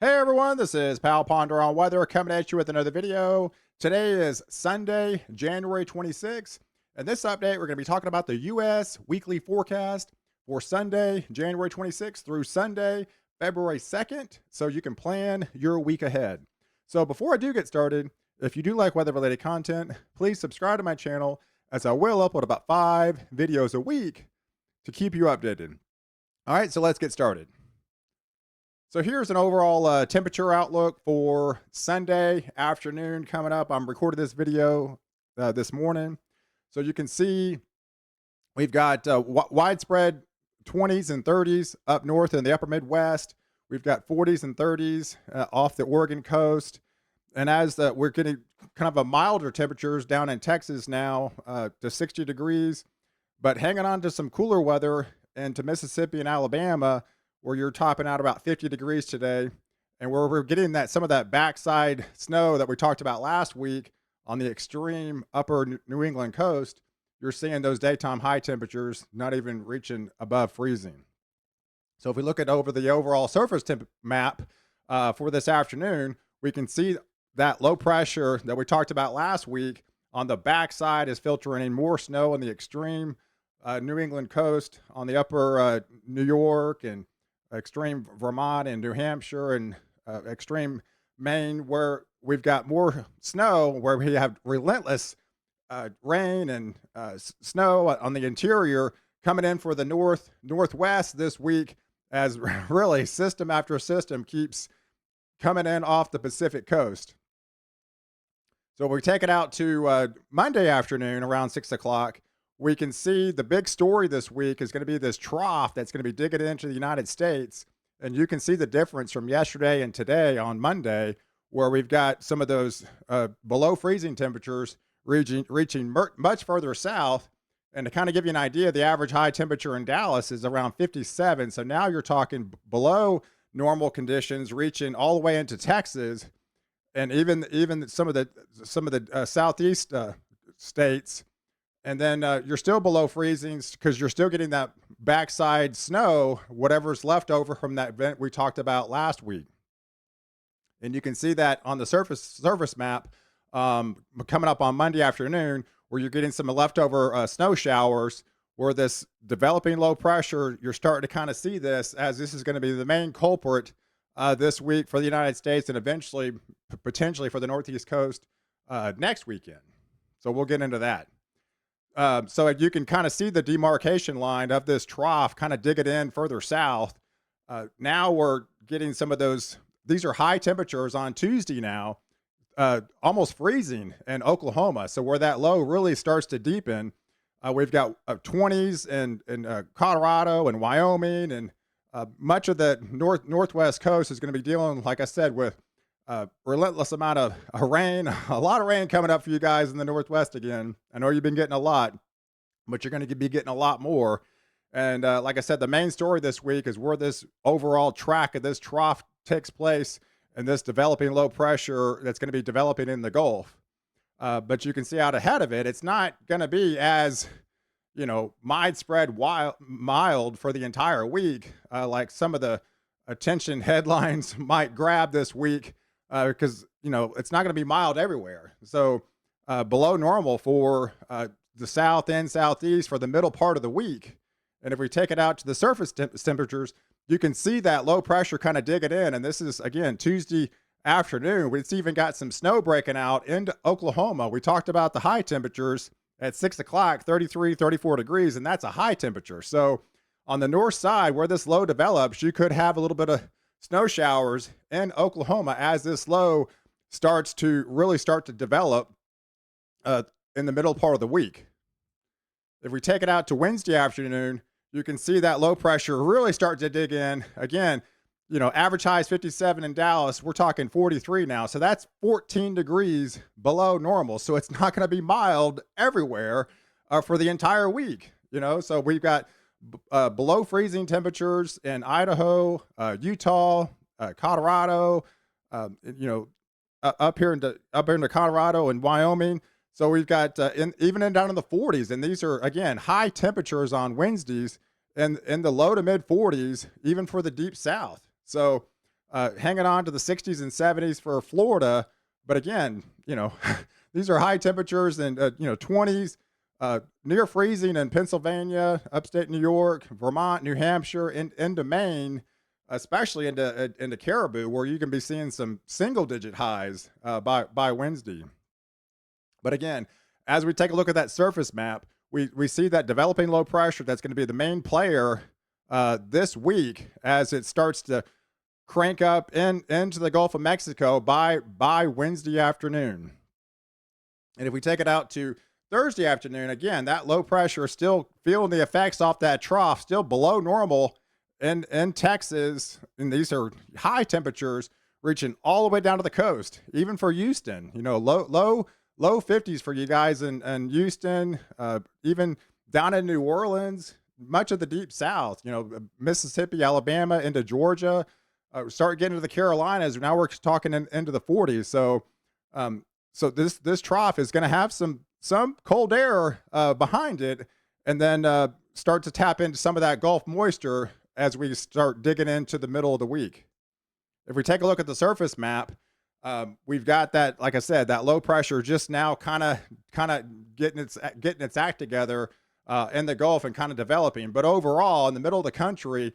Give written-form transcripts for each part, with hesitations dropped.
Hey everyone, this is Pal Ponder on Weather coming at you with another video. Today is Sunday, January 26th. In this update, we're going to be talking about the U.S. weekly forecast for Sunday, January 26th through Sunday, February 2nd, so you can plan your week ahead. So before I do get started, if you do like weather-related content, please subscribe to my channel as I will upload about 5 videos a week to keep you updated. All right, so let's get started. So here's an overall temperature outlook for Sunday afternoon coming up. I'm recording this video this morning. So you can see we've got widespread 20s and 30s up north in the upper Midwest. We've got 40s and 30s off the Oregon coast. And as we're getting kind of a milder temperatures down in Texas now to 60 degrees, but hanging on to some cooler weather into Mississippi and Alabama, where you're topping out about 50 degrees today, and where we're getting some of that backside snow that we talked about last week on the extreme upper New England coast. You're seeing those daytime high temperatures not even reaching above freezing. So if we look at over the overall surface temp map for this afternoon, we can see that low pressure that we talked about last week on the backside is filtering in more snow on the extreme New England coast, on the upper New York and extreme Vermont and New Hampshire and extreme Maine, where we've got more snow, where we have relentless rain and snow on the interior coming in for the northwest this week, as really system after system keeps coming in off the Pacific coast. So we take it out to Monday afternoon around 6 o'clock. We can see the big story this week is going to be this trough that's going to be digging into the United States. And you can see the difference from yesterday and today on Monday, where we've got some of those below freezing temperatures reaching much further south. And to kind of give you an idea, the average high temperature in Dallas is around 57. So now you're talking below normal conditions, reaching all the way into Texas, and even some of the southeast states. And then you're still below freezing because you're still getting that backside snow, whatever's left over from that event we talked about last week. And you can see that on the surface map coming up on Monday afternoon, where you're getting some leftover snow showers, where this developing low pressure, you're starting to kind of see this, as this is going to be the main culprit this week for the United States and eventually potentially for the Northeast coast next weekend. So we'll get into that. So you can kind of see the demarcation line of this trough kind of dig it in further south. Now we're getting some of those. These are high temperatures on Tuesday now, almost freezing in Oklahoma. So where that low really starts to deepen, we've got 20s in Colorado and Wyoming, and much of the northwest coast is going to be dealing, like I said, with relentless amount of rain, a lot of rain coming up for you guys in the Northwest again. I know you've been getting a lot, but you're going to be getting a lot more. And like I said, the main story this week is where this overall track of this trough takes place and this developing low pressure that's going to be developing in the Gulf. But you can see out ahead of it, it's not going to be as, widespread mild for the entire week, like some of the attention headlines might grab this week. Because it's not going to be mild everywhere. So below normal for the south and southeast for the middle part of the week. And if we take it out to the surface temperatures, you can see that low pressure kind of dig it in. And this is, again, Tuesday afternoon. It's even got some snow breaking out into Oklahoma. We talked about the high temperatures at 6 o'clock, 33, 34 degrees, and that's a high temperature. So on the north side where this low develops, you could have a little bit of snow showers in Oklahoma as this low starts to develop in the middle part of the week. If we take it out to Wednesday afternoon, you can see that low pressure really start to dig in. Again, average high is 57 in Dallas. We're talking 43 now. So that's 14 degrees below normal. So it's not going to be mild everywhere for the entire week. So we've got below freezing temperatures in Idaho, Utah, Colorado, up here into Colorado and Wyoming. So we've got even down in the 40s, and these are again high temperatures on Wednesdays, and in the low to mid 40s, even for the deep south. So hanging on to the 60s and 70s for Florida. But again, these are high temperatures and, 20s, near freezing in Pennsylvania, upstate New York, Vermont, New Hampshire, into Maine, especially into Caribou, where you can be seeing some single digit highs by Wednesday. But again, as we take a look at that surface map, we see that developing low pressure that's going to be the main player this week as it starts to crank up into the Gulf of Mexico by Wednesday afternoon. And if we take it out to Thursday afternoon, again, that low pressure is still feeling the effects off that trough, still below normal in Texas. And these are high temperatures reaching all the way down to the coast, even for Houston. Low 50s for you guys in Houston, even down in New Orleans, much of the deep south, Mississippi, Alabama, into Georgia, start getting to the Carolinas. Now we're talking into the 40s. So this trough is going to have some cold air behind it, and then start to tap into some of that Gulf moisture as we start digging into the middle of the week. If we take a look at the surface map, we've got that, like I said, that low pressure just now kind of getting its act together in the Gulf and kind of developing. But overall, in the middle of the country,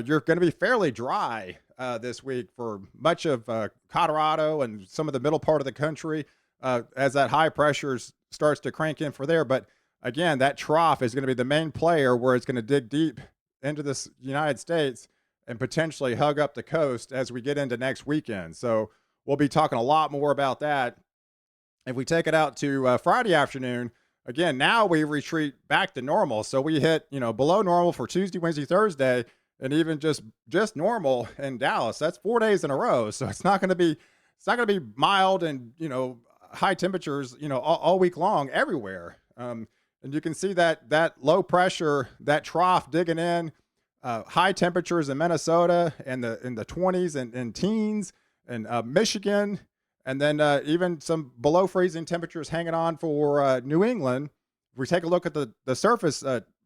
you're going to be fairly dry this week for much of Colorado and some of the middle part of the country as that high pressure starts to crank in for there. But again, that trough is going to be the main player where it's going to dig deep into this United States and potentially hug up the coast as we get into next weekend. So we'll be talking a lot more about that. If we take it out to Friday afternoon, again, now we retreat back to normal. So we hit, below normal for Tuesday, Wednesday, Thursday, and even just normal in Dallas. That's 4 days in a row. So it's not going to be mild and, high temperatures, all week long everywhere. And you can see that low pressure, that trough digging in, high temperatures in Minnesota and in the 20s and teens, and Michigan, and then even some below freezing temperatures hanging on for New England. If we take a look at the surface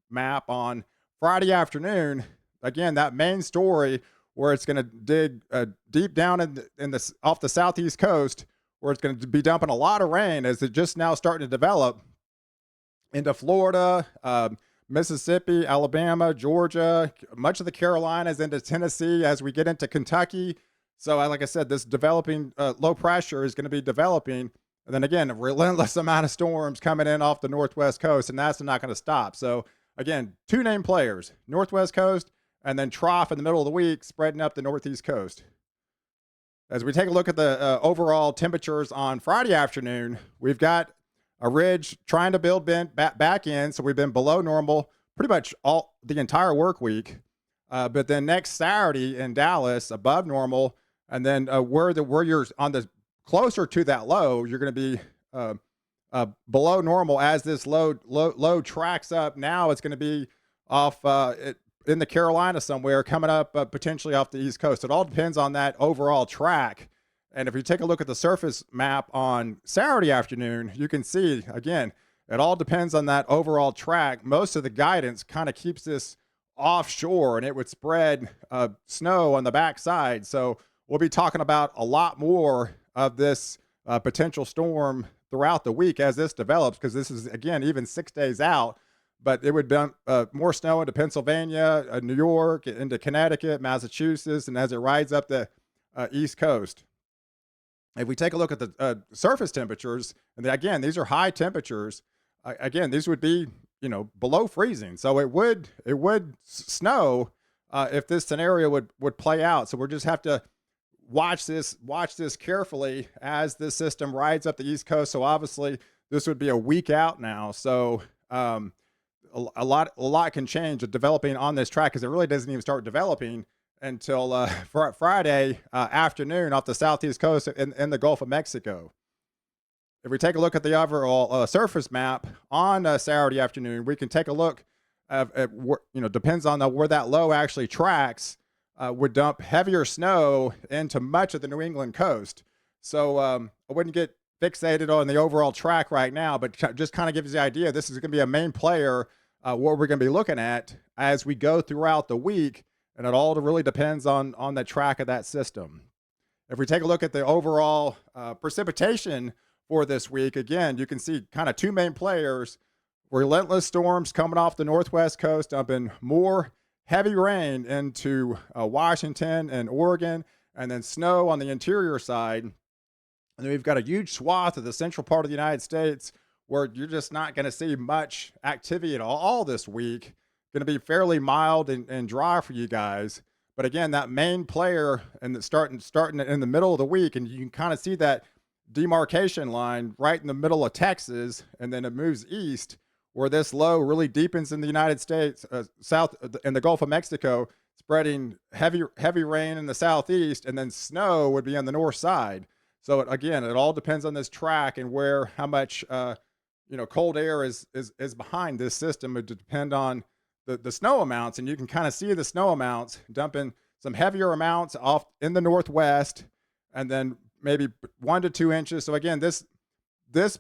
map on Friday afternoon, again, that main story where it's going to dig deep down in the off the southeast coast, where it's going to be dumping a lot of rain as it just now starting to develop into Florida, Mississippi, Alabama, Georgia, much of the Carolinas, into Tennessee as we get into Kentucky. So, like I said, this developing low pressure is going to be developing. And then again, a relentless amount of storms coming in off the Northwest coast, and that's not going to stop. So, again, two named players, Northwest coast, and then trough in the middle of the week, spreading up the Northeast coast. As we take a look at the overall temperatures on Friday afternoon, we've got a ridge trying to build back in. So we've been below normal pretty much all the entire work week. But then next Saturday in Dallas, above normal. And then where you're on the closer to that low, you're going to be below normal as this low tracks up. Now it's going to be off in the Carolina somewhere, coming up potentially off the East Coast. It all depends on that overall track. And if you take a look at the surface map on Saturday afternoon, you can see, again, it all depends on that overall track. Most of the guidance kind of keeps this offshore, and it would spread snow on the backside. So we'll be talking about a lot more of this potential storm throughout the week as this develops, because this is, again, even 6 days out. But it would dump more snow into Pennsylvania, New York, into Connecticut, Massachusetts, and as it rides up the East Coast. If we take a look at the surface temperatures, and again, these are high temperatures. Again, these would be, below freezing. So it would snow if this scenario would play out. So we'll just have to watch this carefully as this system rides up the East Coast. So obviously this would be a week out now. So a lot can change developing on this track, because it really doesn't even start developing until Friday afternoon off the southeast coast in the Gulf of Mexico. If we take a look at the overall surface map on Saturday afternoon, we can take a look at depends on where that low actually tracks, would dump heavier snow into much of the New England coast. So I wouldn't get fixated on the overall track right now, but just kind of gives you the idea. This is going to be a main player, what we're going to be looking at as we go throughout the week. and it all really depends on the track of that system. If we take a look at the overall precipitation for this week, again, you can see kind of two main players. Relentless storms coming off the northwest coast, dumping more heavy rain into Washington and Oregon, and then snow on the interior side. And then we've got a huge swath of the central part of the United States where you're just not going to see much activity at all this week. Going to be fairly mild and dry for you guys. But again, that main player and starting in the middle of the week, and you can kind of see that demarcation line right in the middle of Texas, and then it moves east where this low really deepens in the United States, south in the Gulf of Mexico, spreading heavy rain in the southeast, and then snow would be on the north side. So again, it all depends on this track and how much cold air is behind this system. It would depend on the snow amounts, and you can kind of see the snow amounts dumping some heavier amounts off in the northwest, and then maybe 1 to 2 inches. So again, this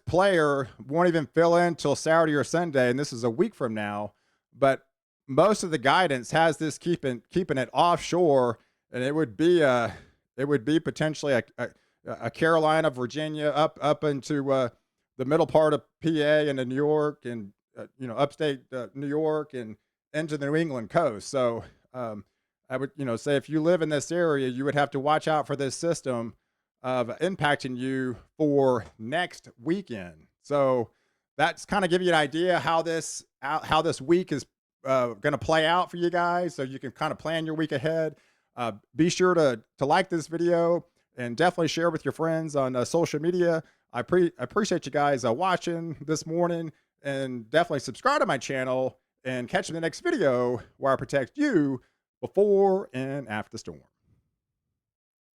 player won't even fill in till Saturday or Sunday, and this is a week from now. But most of the guidance has this keeping it offshore, and it would be potentially a Carolina, Virginia, up into the middle part of PA and New York, and upstate New York, and into the New England coast. So I would say if you live in this area, you would have to watch out for this system of impacting you for next weekend. So that's kind of give you an idea how this week is going to play out for you guys, so you can kind of plan your week ahead. Be sure to like this video and definitely share with your friends on social media. I appreciate you guys watching this morning, and definitely subscribe to my channel and catch me in the next video where I protect you before and after the storm.